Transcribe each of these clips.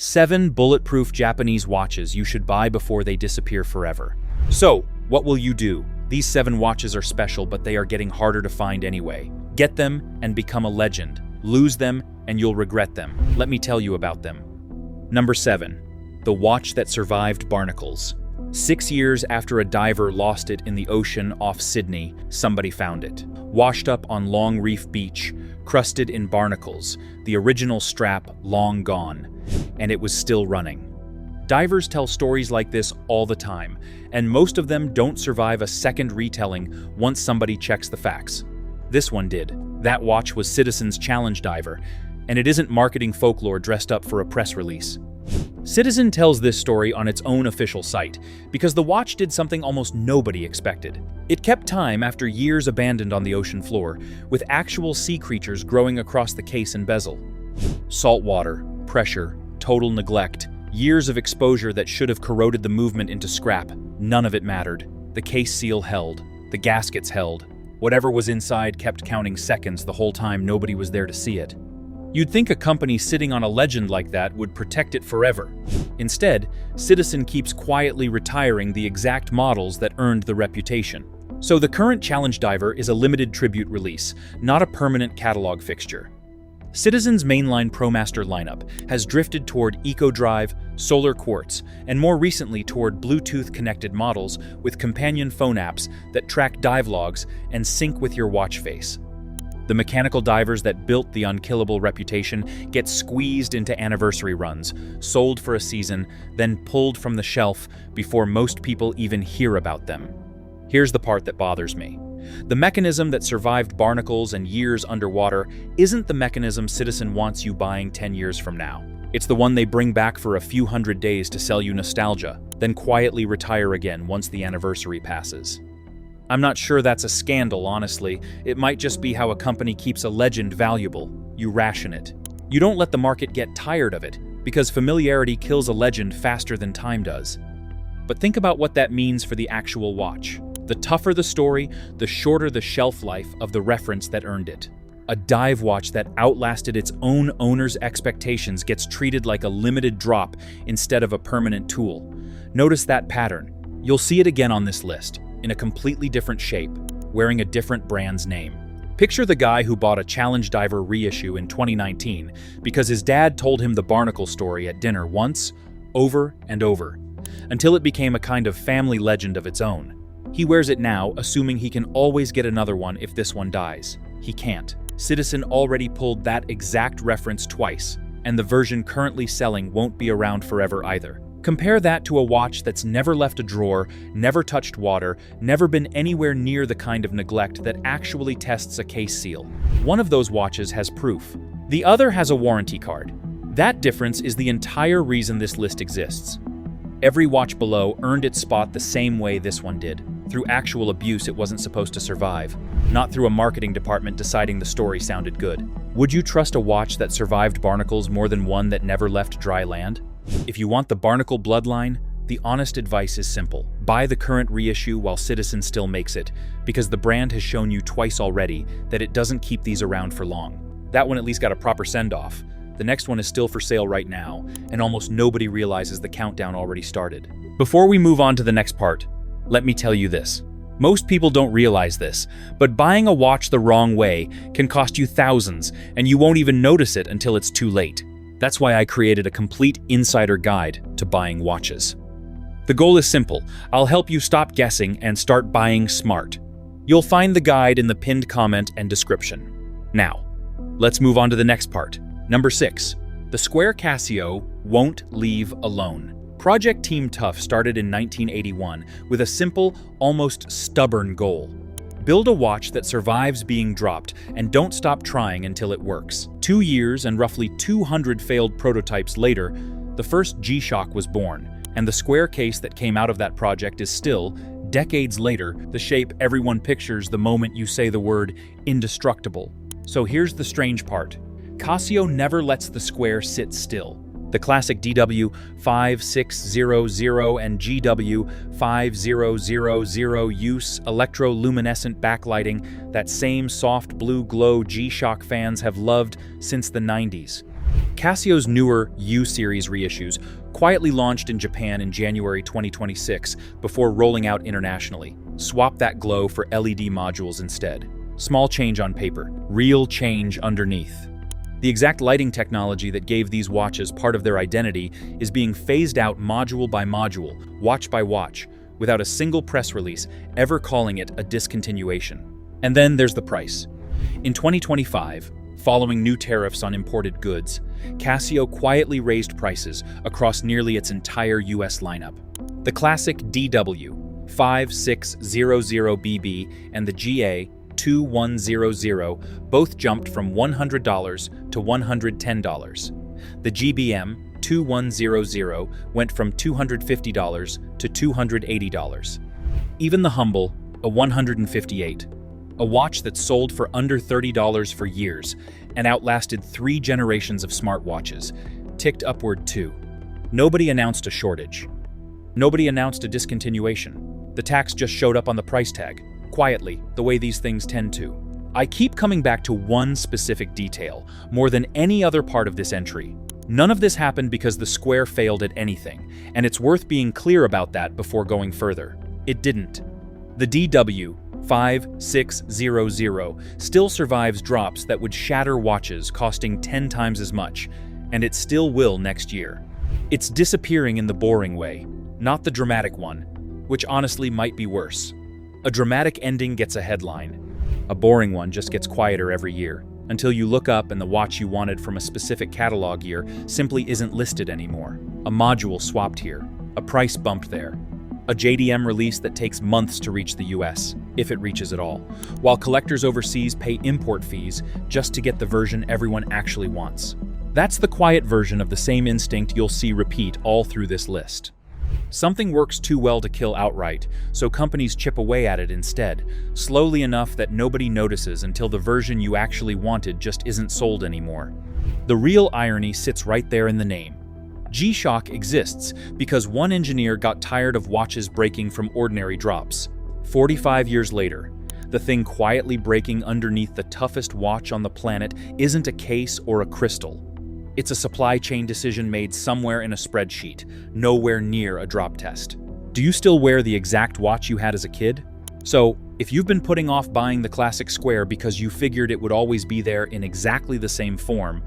7 bulletproof Japanese watches you should buy before they disappear forever. So, what will you do? These 7 watches are special, but they are getting harder to find anyway. Get them and become a legend. Lose them and you'll regret them. Let me tell you about them. Number 7. The watch that survived barnacles. 6 years after a diver lost it in the ocean off Sydney, somebody found it. Washed up on Long Reef Beach, crusted in barnacles, the original strap long gone, and it was still running. Divers tell stories like this all the time, and most of them don't survive a second retelling once somebody checks the facts. This one did. That watch was Citizen's challenge diver, and it isn't marketing folklore dressed up for a press release. Citizen tells this story on its own official site because the watch did something almost nobody expected. It kept time after years abandoned on the ocean floor, with actual sea creatures growing across the case and bezel. Salt water, pressure, total neglect, years of exposure that should have corroded the movement into scrap. None of it mattered. The case seal held. The gaskets held. Whatever was inside kept counting seconds the whole time nobody was there to see it. You'd think a company sitting on a legend like that would protect it forever. Instead, Citizen keeps quietly retiring the exact models that earned the reputation. So the current challenge diver is a limited tribute release, not a permanent catalog fixture. Citizen's mainline ProMaster lineup has drifted toward EcoDrive, Solar Quartz, and more recently toward Bluetooth-connected models with companion phone apps that track dive logs and sync with your watch face. The mechanical divers that built the unkillable reputation get squeezed into anniversary runs, sold for a season, then pulled from the shelf before most people even hear about them. Here's the part that bothers me. The mechanism that survived barnacles and years underwater isn't the mechanism Citizen wants you buying 10 years from now. It's the one they bring back for a few hundred days to sell you nostalgia, then quietly retire again once the anniversary passes. I'm not sure that's a scandal, honestly. It might just be how a company keeps a legend valuable. You ration it. You don't let the market get tired of it, because familiarity kills a legend faster than time does. But think about what that means for the actual watch. The tougher the story, the shorter the shelf life of the reference that earned it. A dive watch that outlasted its own owner's expectations gets treated like a limited drop instead of a permanent tool. Notice that pattern. You'll see it again on this list, in a completely different shape, wearing a different brand's name. Picture the guy who bought a challenge diver reissue in 2019 because his dad told him the barnacle story at dinner once, over and over, until it became a kind of family legend of its own. He wears it now, assuming he can always get another one if this one dies. He can't. Citizen already pulled that exact reference twice, and the version currently selling won't be around forever either. Compare that to a watch that's never left a drawer, never touched water, never been anywhere near the kind of neglect that actually tests a case seal. One of those watches has proof. The other has a warranty card. That difference is the entire reason this list exists. Every watch below earned its spot the same way this one did. Through actual abuse it wasn't supposed to survive, not through a marketing department deciding the story sounded good. Would you trust a watch that survived barnacles more than one that never left dry land? If you want the barnacle bloodline, the honest advice is simple. Buy the current reissue while Citizen still makes it, because the brand has shown you twice already that it doesn't keep these around for long. That one at least got a proper send-off. The next one is still for sale right now, and almost nobody realizes the countdown already started. Before we move on to the next part, let me tell you this. Most people don't realize this, but buying a watch the wrong way can cost you thousands, and you won't even notice it until it's too late. That's why I created a complete insider guide to buying watches. The goal is simple. I'll help you stop guessing and start buying smart. You'll find the guide in the pinned comment and description. Now, let's move on to the next part. Number 6. The Square Casio won't leave alone. Project Team Tough started in 1981 with a simple, almost stubborn goal. Build a watch that survives being dropped and don't stop trying until it works. 2 years and roughly 200 failed prototypes later, the first G-Shock was born, and the square case that came out of that project is still, decades later, the shape everyone pictures the moment you say the word indestructible. So here's the strange part. Casio never lets the square sit still. The classic DW5600 and GW5000 use electroluminescent backlighting that same soft blue glow G-Shock fans have loved since the 90s. Casio's newer U-series reissues quietly launched in Japan in January 2026 before rolling out internationally. Swap that glow for LED modules instead. Small change on paper, real change underneath. The exact lighting technology that gave these watches part of their identity is being phased out module by module, watch by watch, without a single press release ever calling it a discontinuation. And then there's the price. In 2025, following new tariffs on imported goods, Casio quietly raised prices across nearly its entire US lineup. The classic DW5600BB and the GA2100 both jumped from $100 to $110. The GBM 2100 went from $250 to $280. Even the humble, a 158, a watch that sold for under $30 for years and outlasted 3 generations of smartwatches, ticked upward too. Nobody announced a shortage. Nobody announced a discontinuation. The tax just showed up on the price tag, quietly, the way these things tend to. I keep coming back to one specific detail, more than any other part of this entry. None of this happened because the Square failed at anything, and it's worth being clear about that before going further. It didn't. The DW5600 still survives drops that would shatter watches costing 10 times as much, and it still will next year. It's disappearing in the boring way, not the dramatic one, which honestly might be worse. A dramatic ending gets a headline. A boring one just gets quieter every year, until you look up and the watch you wanted from a specific catalog year simply isn't listed anymore. A module swapped here, a price bumped there, a JDM release that takes months to reach the US, if it reaches at all, while collectors overseas pay import fees just to get the version everyone actually wants. That's the quiet version of the same instinct you'll see repeat all through this list. Something works too well to kill outright, so companies chip away at it instead, slowly enough that nobody notices until the version you actually wanted just isn't sold anymore. The real irony sits right there in the name. G-Shock exists because one engineer got tired of watches breaking from ordinary drops. 45 years later, the thing quietly breaking underneath the toughest watch on the planet isn't a case or a crystal. It's a supply chain decision made somewhere in a spreadsheet, nowhere near a drop test. Do you still wear the exact watch you had as a kid? So, if you've been putting off buying the classic Square because you figured it would always be there in exactly the same form,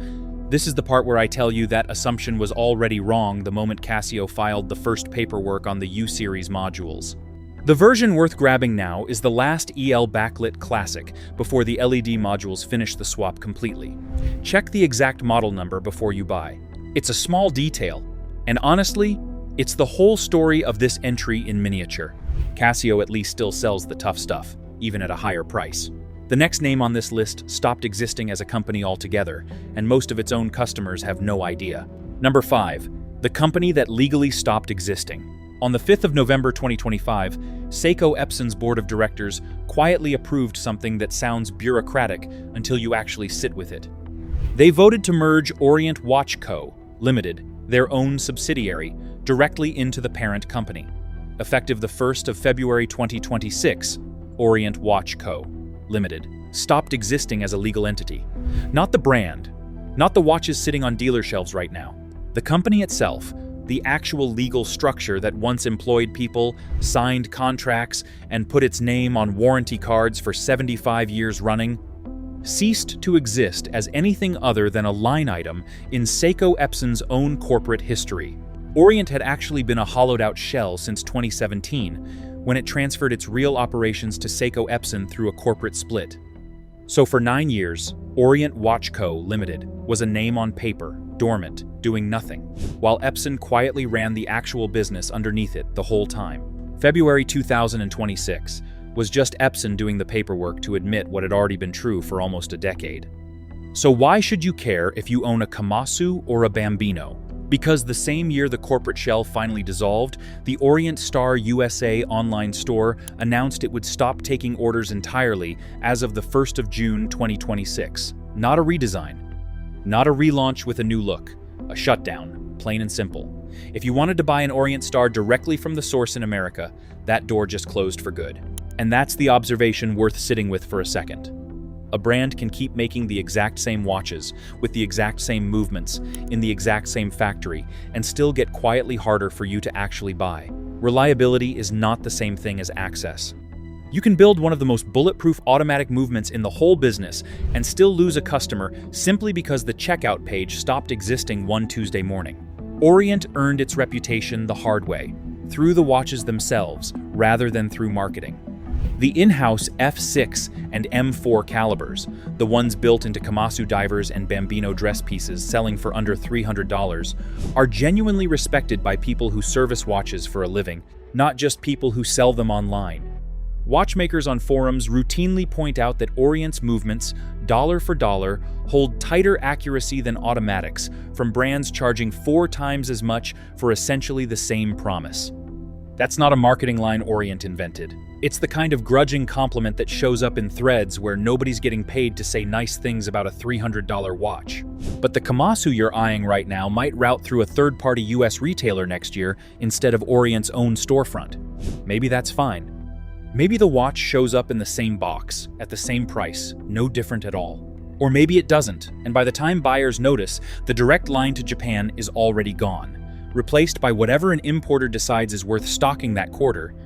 this is the part where I tell you that assumption was already wrong the moment Casio filed the first paperwork on the U-series modules. The version worth grabbing now is the last EL backlit Classic before the LED modules finish the swap completely. Check the exact model number before you buy. It's a small detail, and honestly, it's the whole story of this entry in miniature. Casio at least still sells the tough stuff, even at a higher price. The next name on this list stopped existing as a company altogether, and most of its own customers have no idea. Number 5. The company that legally stopped existing. On the 5th of November 2025, Seiko Epson's board of directors quietly approved something that sounds bureaucratic until you actually sit with it. They voted to merge Orient Watch Co., Limited, their own subsidiary, directly into the parent company. Effective the 1st of February 2026, Orient Watch Co., Limited, stopped existing as a legal entity. Not the brand, not the watches sitting on dealer shelves right now. The company itself, the actual legal structure that once employed people, signed contracts, and put its name on warranty cards for 75 years running, ceased to exist as anything other than a line item in Seiko Epson's own corporate history. Orient had actually been a hollowed-out shell since 2017, when it transferred its real operations to Seiko Epson through a corporate split. So for 9 years, Orient Watch Co. Limited was a name on paper, dormant, doing nothing, while Epson quietly ran the actual business underneath it the whole time. February 2026 was just Epson doing the paperwork to admit what had already been true for almost a decade. So why should you care if you own a Komatsu or a Bambino? Because the same year the corporate shell finally dissolved, the Orient Star USA online store announced it would stop taking orders entirely as of the 1st of June 2026. Not a redesign. Not a relaunch with a new look. A shutdown, plain and simple. If you wanted to buy an Orient Star directly from the source in America, that door just closed for good. And that's the observation worth sitting with for a second. a brand can keep making the exact same watches, with the exact same movements, in the exact same factory, and still get quietly harder for you to actually buy. Reliability is not the same thing as access. You can build one of the most bulletproof automatic movements in the whole business and still lose a customer simply because the checkout page stopped existing one Tuesday morning. Orient earned its reputation the hard way, through the watches themselves rather than through marketing. The in-house F6 and M4 calibers, the ones built into Kamasu divers and Bambino dress pieces selling for under $300, are genuinely respected by people who service watches for a living, not just people who sell them online. Watchmakers on forums routinely point out that Orient's movements, dollar for dollar, hold tighter accuracy than automatics, from brands charging 4 times as much for essentially the same promise. That's not a marketing line Orient invented. It's the kind of grudging compliment that shows up in threads where nobody's getting paid to say nice things about a $300 watch. But the Kamasu you're eyeing right now might route through a third-party US retailer next year instead of Orient's own storefront. Maybe that's fine. Maybe the watch shows up in the same box, at the same price, no different at all. Or maybe it doesn't, and by the time buyers notice, the direct line to Japan is already gone, replaced by whatever an importer decides is worth stocking that quarter,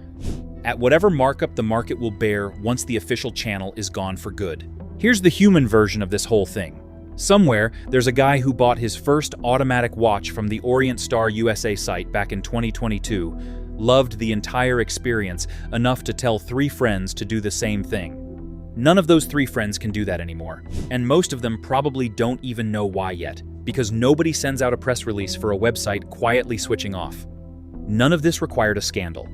at whatever markup the market will bear once the official channel is gone for good. Here's the human version of this whole thing. Somewhere, there's a guy who bought his first automatic watch from the Orient Star USA site back in 2022, loved the entire experience enough to tell 3 friends to do the same thing. None of those 3 friends can do that anymore, and most of them probably don't even know why yet, because nobody sends out a press release for a website quietly switching off. None of this required a scandal.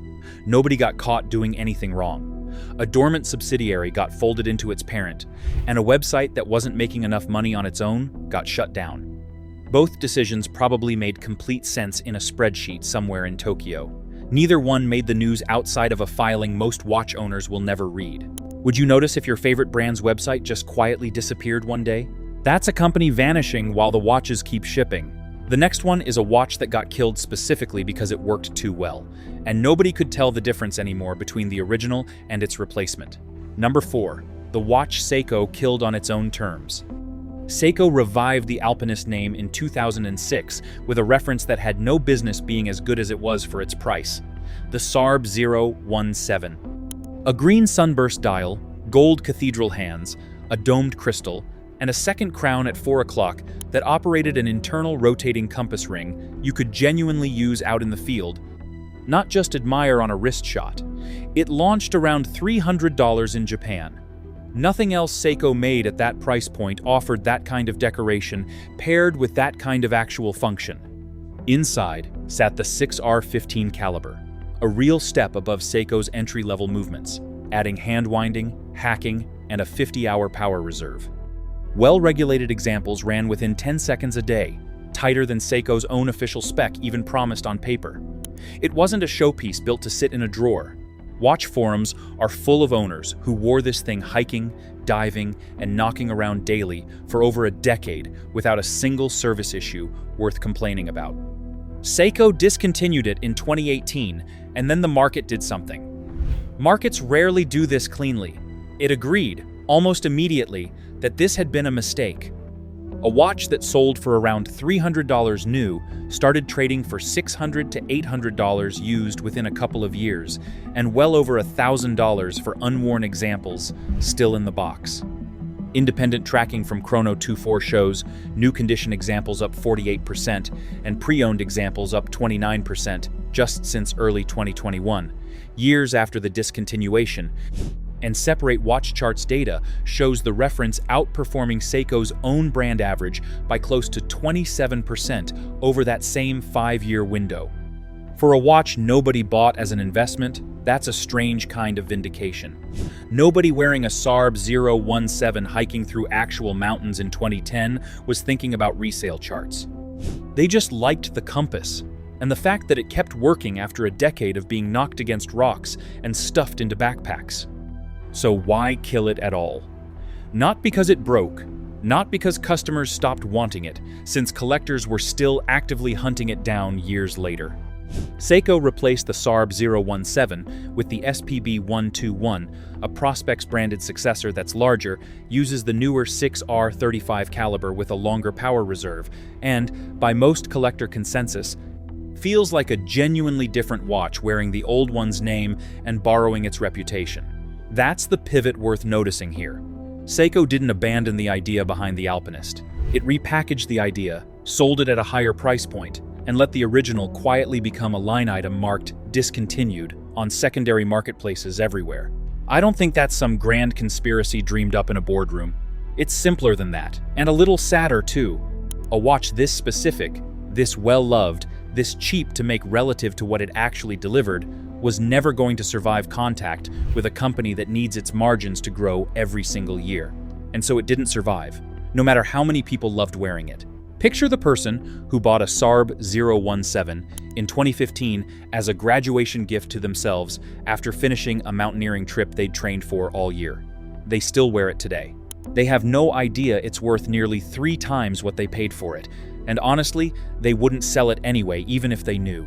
Nobody got caught doing anything wrong. A dormant subsidiary got folded into its parent, and a website that wasn't making enough money on its own got shut down. Both decisions probably made complete sense in a spreadsheet somewhere in Tokyo. Neither one made the news outside of a filing most watch owners will never read. Would you notice if your favorite brand's website just quietly disappeared one day? That's a company vanishing while the watches keep shipping. The next one is a watch that got killed specifically because it worked too well, and nobody could tell the difference anymore between the original and its replacement. Number 4. The watch Seiko killed on its own terms. Seiko revived the Alpinist name in 2006 with a reference that had no business being as good as it was for its price: the SARB 017. A green sunburst dial, gold cathedral hands, a domed crystal, and a second crown at 4 o'clock that operated an internal rotating compass ring you could genuinely use out in the field, not just admire on a wrist shot. It launched around $300 in Japan. Nothing else Seiko made at that price point offered that kind of decoration paired with that kind of actual function. Inside sat the 6R15 caliber, a real step above Seiko's entry-level movements, adding hand-winding, hacking, and a 50-hour power reserve. Well-regulated examples ran within 10 seconds a day, tighter than Seiko's own official spec even promised on paper. It wasn't a showpiece built to sit in a drawer. Watch forums are full of owners who wore this thing hiking, diving, and knocking around daily for over a decade without a single service issue worth complaining about. Seiko discontinued it in 2018, and then the market did something. Markets rarely do this cleanly. It agreed, almost immediately, that this had been a mistake. A watch that sold for around $300 new started trading for $600 to $800 used within a couple of years, and well over $1,000 for unworn examples still in the box. Independent tracking from Chrono24 shows new condition examples up 48% and pre-owned examples up 29% just since early 2021, years after the discontinuation. And Separate Watch Charts data shows the reference outperforming Seiko's own brand average by close to 27% over that same 5-year window. For a watch nobody bought as an investment, that's a strange kind of vindication. Nobody wearing a SARB 017 hiking through actual mountains in 2010 was thinking about resale charts. They just liked the compass, and the fact that it kept working after a decade of being knocked against rocks and stuffed into backpacks. So why kill it at all? Not because it broke, not because customers stopped wanting it, since collectors were still actively hunting it down years later. Seiko replaced the SARB 017 with the SPB 121, a Prospex-branded successor that's larger, uses the newer 6R35 caliber with a longer power reserve, and, by most collector consensus, feels like a genuinely different watch wearing the old one's name and borrowing its reputation. That's the pivot worth noticing here. Seiko didn't abandon the idea behind the Alpinist. It repackaged the idea, sold it at a higher price point, and let the original quietly become a line item marked discontinued on secondary marketplaces everywhere. I don't think that's some grand conspiracy dreamed up in a boardroom. It's simpler than that, and a little sadder too. A watch this specific, this well-loved, this cheap to make relative to what it actually delivered, was never going to survive contact with a company that needs its margins to grow every single year. And so it didn't survive, no matter how many people loved wearing it. Picture the person who bought a SARB 017 in 2015 as a graduation gift to themselves after finishing a mountaineering trip they'd trained for all year. They still wear it today. They have no idea it's worth nearly 3 times what they paid for it, and honestly, they wouldn't sell it anyway even if they knew.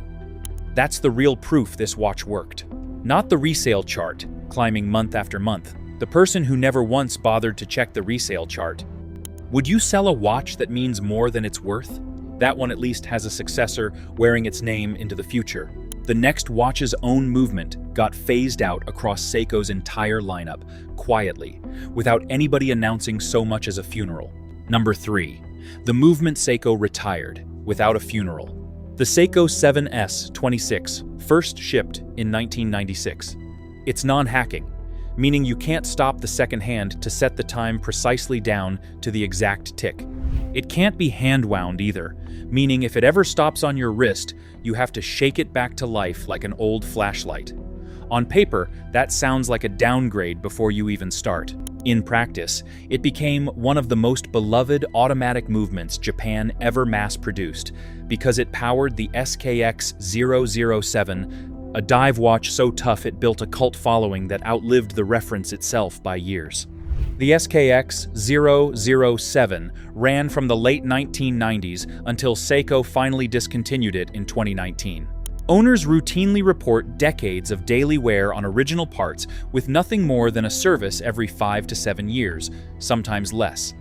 That's the real proof this watch worked. Not the resale chart, climbing month after month. The person who never once bothered to check the resale chart. Would you sell a watch that means more than it's worth? That one at least has a successor wearing its name into the future. The next watch's own movement got phased out across Seiko's entire lineup, quietly, without anybody announcing so much as a funeral. Number 3. The movement Seiko retired, without a funeral. The Seiko 7S26 first shipped in 1996. It's non-hacking, meaning you can't stop the second hand to set the time precisely down to the exact tick. It can't be hand-wound either, meaning if it ever stops on your wrist, you have to shake it back to life like an old flashlight. On paper, that sounds like a downgrade before you even start. In practice, it became one of the most beloved automatic movements Japan ever mass-produced because it powered the SKX 007, a dive watch so tough it built a cult following that outlived the reference itself by years. The SKX 007 ran from the late 1990s until Seiko finally discontinued it in 2019. Owners routinely report decades of daily wear on original parts with nothing more than a service every 5 to 7 years, sometimes less.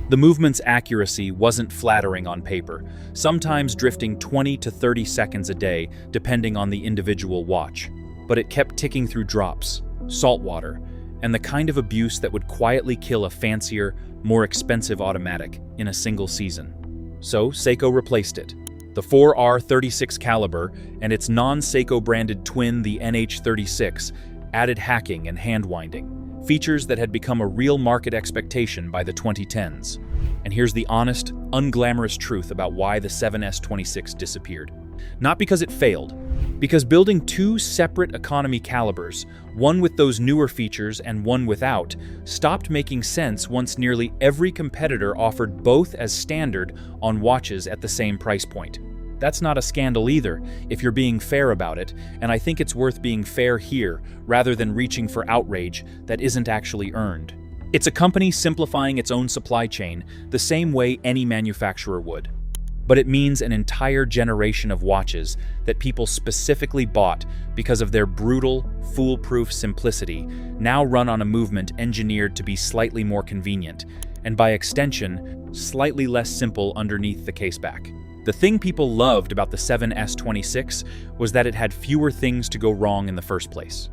The movement's accuracy wasn't flattering on paper, sometimes drifting 20 to 30 seconds a day, depending on the individual watch. But it kept ticking through drops, salt water, and the kind of abuse that would quietly kill a fancier, more expensive automatic in a single season. So Seiko replaced it. The 4R36 caliber and its non-Seiko branded twin, the NH36, added hacking and hand-winding, features that had become a real market expectation by the 2010s. And here's the honest, unglamorous truth about why the 7S26 disappeared. Not because it failed, because building 2 separate economy calibers, one with those newer features and one without, stopped making sense once nearly every competitor offered both as standard on watches at the same price point. That's not a scandal either, if you're being fair about it, and I think it's worth being fair here rather than reaching for outrage that isn't actually earned. It's a company simplifying its own supply chain the same way any manufacturer would. But it means an entire generation of watches that people specifically bought because of their brutal, foolproof simplicity now run on a movement engineered to be slightly more convenient, and by extension, slightly less simple underneath the caseback. The thing people loved about the 7S26 was that it had fewer things to go wrong in the first place.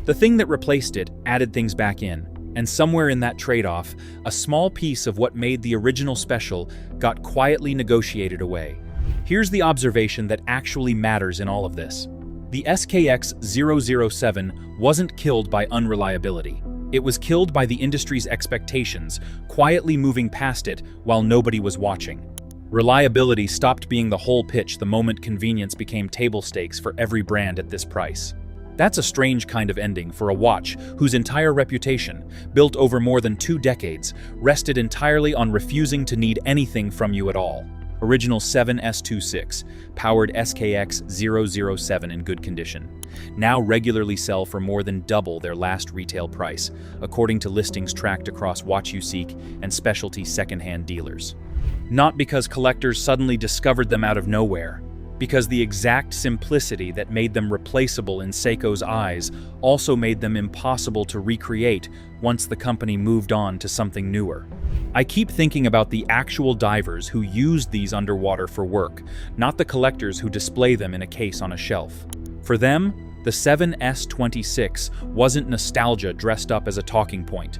The thing that replaced it added things back in, and somewhere in that trade-off, a small piece of what made the original special got quietly negotiated away. Here's the observation that actually matters in all of this. The SKX 007 wasn't killed by unreliability. It was killed by the industry's expectations, quietly moving past it while nobody was watching. Reliability stopped being the whole pitch the moment convenience became table stakes for every brand at this price. That's a strange kind of ending for a watch whose entire reputation, built over more than 2 decades, rested entirely on refusing to need anything from you at all. Original 7S26, powered SKX 007 in good condition, now regularly sell for more than double their last retail price, according to listings tracked across Watch You Seek and specialty secondhand dealers. Not because collectors suddenly discovered them out of nowhere, Because the exact simplicity that made them replaceable in Seiko's eyes also made them impossible to recreate once the company moved on to something newer. I keep thinking about the actual divers who used these underwater for work, not the collectors who display them in a case on a shelf. For them, the 7S26 wasn't nostalgia dressed up as a talking point.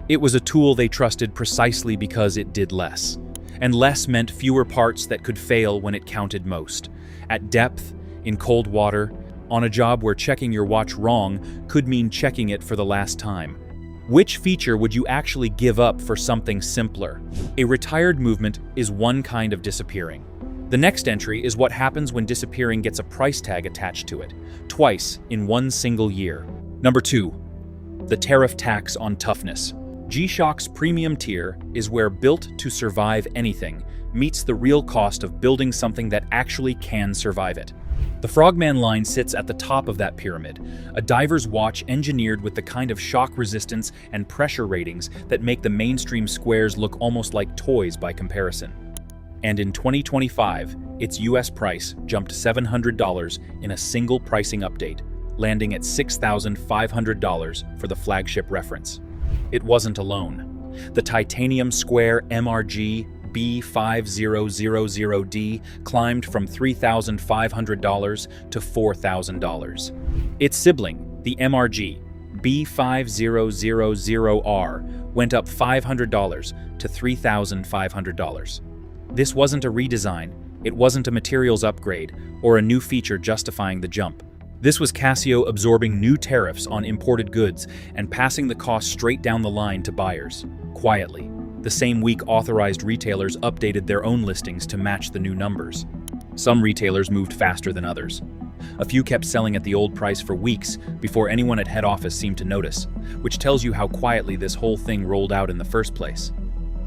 It was a tool they trusted precisely because it did less. And less meant fewer parts that could fail when it counted most. At depth, in cold water, on a job where checking your watch wrong could mean checking it for the last time. Which feature would you actually give up for something simpler? A retired movement is one kind of disappearing. The next entry is what happens when disappearing gets a price tag attached to it, twice in one single year. Number 2, the tariff tax on toughness. G-Shock's premium tier is where built to survive anything meets the real cost of building something that actually can survive it. The Frogman line sits at the top of that pyramid, a diver's watch engineered with the kind of shock resistance and pressure ratings that make the mainstream squares look almost like toys by comparison. And in 2025, its US price jumped $700 in a single pricing update, landing at $6,500 for the flagship reference. It wasn't alone. The titanium square MRG B5000D climbed from $3,500 to $4,000. Its sibling, the MRG B5000R, went up $500 to $3,500. This wasn't a redesign, it wasn't a materials upgrade, or a new feature justifying the jump. This was Casio absorbing new tariffs on imported goods and passing the cost straight down the line to buyers, quietly. The same week authorized retailers updated their own listings to match the new numbers. Some retailers moved faster than others. A few kept selling at the old price for weeks before anyone at head office seemed to notice, which tells you how quietly this whole thing rolled out in the first place.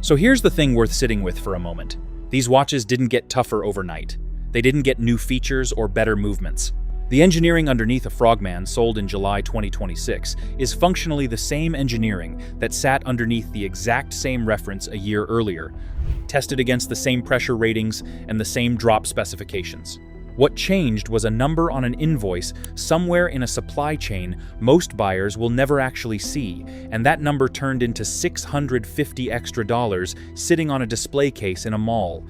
So here's the thing worth sitting with for a moment. These watches didn't get tougher overnight. They didn't get new features or better movements. The engineering underneath a Frogman sold in July 2026 is functionally the same engineering that sat underneath the exact same reference a year earlier, tested against the same pressure ratings and the same drop specifications. What changed was a number on an invoice somewhere in a supply chain most buyers will never actually see, and that number turned into $650 extra sitting on a display case in a mall.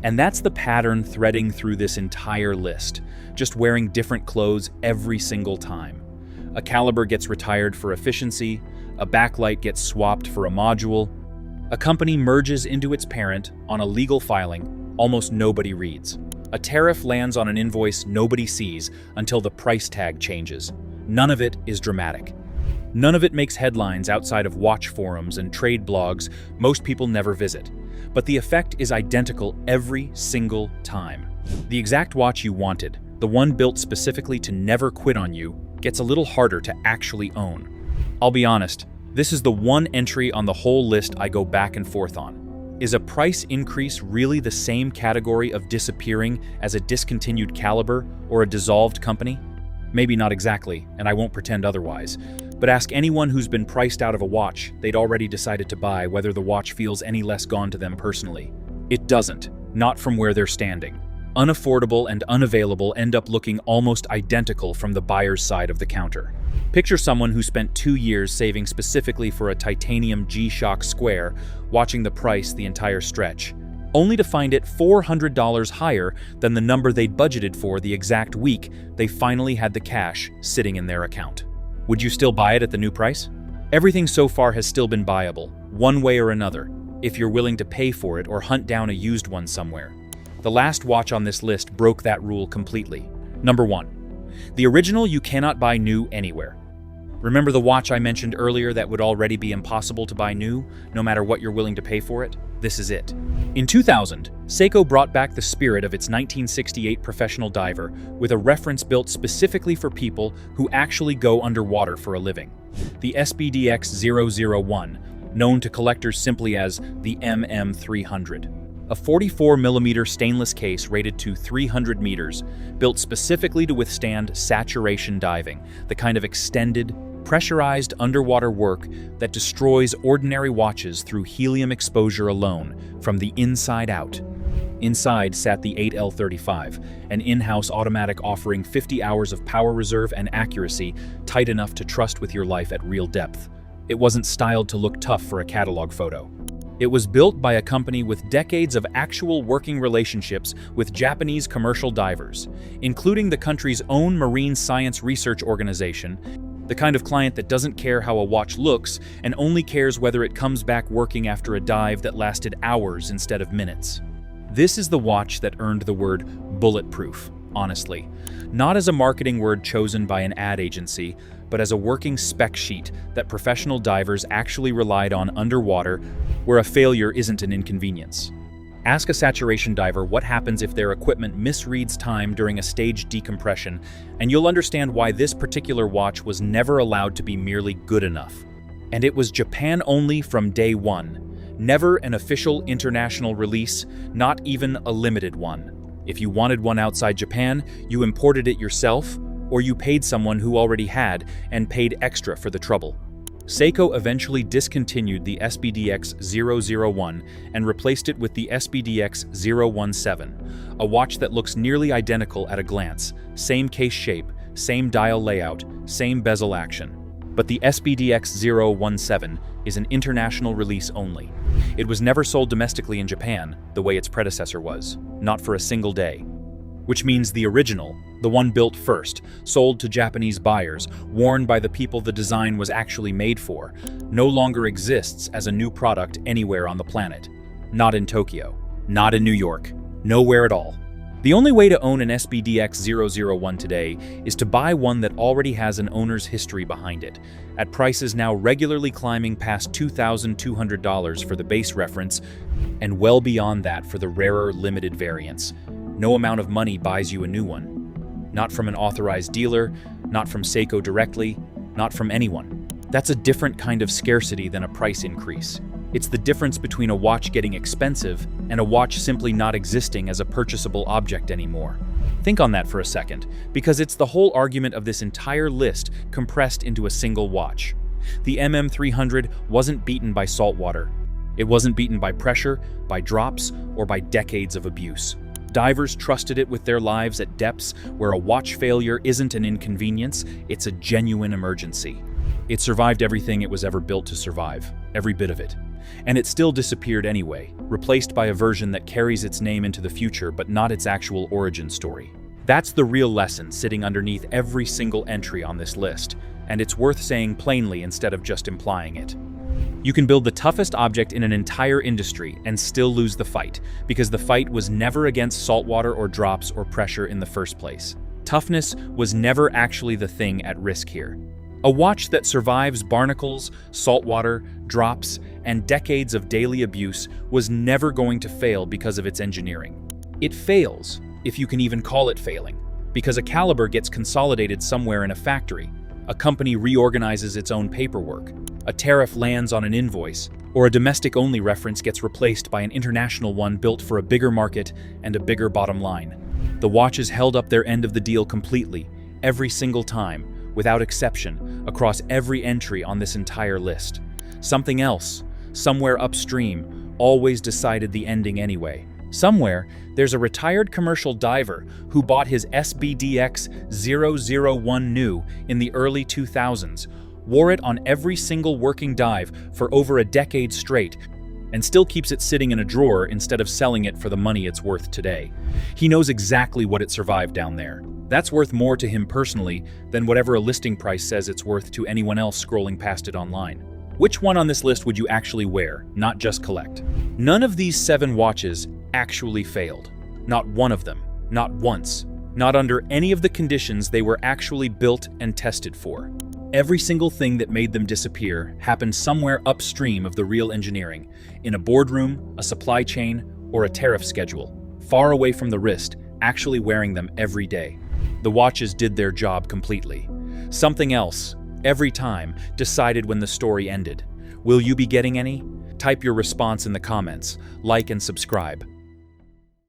And that's the pattern threading through this entire list, just wearing different clothes every single time. A caliber gets retired for efficiency, a backlight gets swapped for a module, a company merges into its parent on a legal filing almost nobody reads. A tariff lands on an invoice nobody sees until the price tag changes. None of it is dramatic. None of it makes headlines outside of watch forums and trade blogs most people never visit. But the effect is identical every single time. The exact watch you wanted, the one built specifically to never quit on you, gets a little harder to actually own. I'll be honest, this is the one entry on the whole list I go back and forth on. Is a price increase really the same category of disappearing as a discontinued caliber or a dissolved company? Maybe not exactly, and I won't pretend otherwise. But ask anyone who's been priced out of a watch, they'd already decided to buy whether the watch feels any less gone to them personally. It doesn't, not from where they're standing. Unaffordable and unavailable end up looking almost identical from the buyer's side of the counter. Picture someone who spent 2 years saving specifically for a titanium G-Shock square, watching the price the entire stretch, only to find it $400 higher than the number they'd budgeted for the exact week they finally had the cash sitting in their account. Would you still buy it at the new price? Everything so far has still been buyable, one way or another, if you're willing to pay for it or hunt down a used one somewhere. The last watch on this list broke that rule completely. Number 1. The original you cannot buy new anywhere. Remember the watch I mentioned earlier that would already be impossible to buy new, no matter what you're willing to pay for it? This is it. In 2000, Seiko brought back the spirit of its 1968 professional diver with a reference built specifically for people who actually go underwater for a living. The SBDX-001, known to collectors simply as the MM300. A 44mm stainless case rated to 300 meters, built specifically to withstand saturation diving, the kind of extended, pressurized underwater work that destroys ordinary watches through helium exposure alone, from the inside out. Inside sat the 8L35, an in-house automatic offering 50 hours of power reserve and accuracy tight enough to trust with your life at real depth. It wasn't styled to look tough for a catalog photo. It was built by a company with decades of actual working relationships with Japanese commercial divers, including the country's own marine science research organization, the kind of client that doesn't care how a watch looks and only cares whether it comes back working after a dive that lasted hours instead of minutes. This is the watch that earned the word bulletproof, honestly. Not as a marketing word chosen by an ad agency, but as a working spec sheet that professional divers actually relied on underwater, where a failure isn't an inconvenience. Ask a saturation diver what happens if their equipment misreads time during a staged decompression, and you'll understand why this particular watch was never allowed to be merely good enough. And it was Japan only from day one. Never an official international release, not even a limited one. If you wanted one outside Japan, you imported it yourself, or you paid someone who already had and paid extra for the trouble. Seiko eventually discontinued the SBDX-001 and replaced it with the SBDX-017, a watch that looks nearly identical at a glance, same case shape, same dial layout, same bezel action. But the SBDX-017 is an international release only. It was never sold domestically in Japan, the way its predecessor was, not for a single day. Which means the original, the one built first, sold to Japanese buyers, worn by the people the design was actually made for, no longer exists as a new product anywhere on the planet. Not in Tokyo, not in New York, nowhere at all. The only way to own an SBDX-001 today is to buy one that already has an owner's history behind it, at prices now regularly climbing past $2,200 for the base reference, and well beyond that for the rarer limited variants. No amount of money buys you a new one. Not from an authorized dealer, not from Seiko directly, not from anyone. That's a different kind of scarcity than a price increase. It's the difference between a watch getting expensive and a watch simply not existing as a purchasable object anymore. Think on that for a second, because it's the whole argument of this entire list compressed into a single watch. The MM300 wasn't beaten by saltwater. It wasn't beaten by pressure, by drops, or by decades of abuse. Divers trusted it with their lives at depths where a watch failure isn't an inconvenience, it's a genuine emergency. It survived everything it was ever built to survive, every bit of it. And it still disappeared anyway, replaced by a version that carries its name into the future but not its actual origin story. That's the real lesson sitting underneath every single entry on this list, and it's worth saying plainly instead of just implying it. You can build the toughest object in an entire industry and still lose the fight, because the fight was never against saltwater or drops or pressure in the first place. Toughness was never actually the thing at risk here. A watch that survives barnacles, saltwater, drops, and decades of daily abuse was never going to fail because of its engineering. It fails, if you can even call it failing, because a caliber gets consolidated somewhere in a factory, a company reorganizes its own paperwork, a tariff lands on an invoice, or a domestic-only reference gets replaced by an international one built for a bigger market and a bigger bottom line. The watches held up their end of the deal completely, every single time, without exception, across every entry on this entire list. Something else, somewhere upstream, always decided the ending anyway. Somewhere, there's a retired commercial diver who bought his SBDX-001 new in the early 2000s, wore it on every single working dive for over a decade straight, and still keeps it sitting in a drawer instead of selling it for the money it's worth today. He knows exactly what it survived down there. That's worth more to him personally than whatever a listing price says it's worth to anyone else scrolling past it online. Which one on this list would you actually wear, not just collect? None of these 7 watches actually failed. Not one of them. Not once. Not under any of the conditions they were actually built and tested for. Every single thing that made them disappear happened somewhere upstream of the real engineering, in a boardroom, a supply chain, or a tariff schedule, far away from the wrist, actually wearing them every day. The watches did their job completely. Something else, every time, decided when the story ended. Will you be getting any? Type your response in the comments, like and subscribe.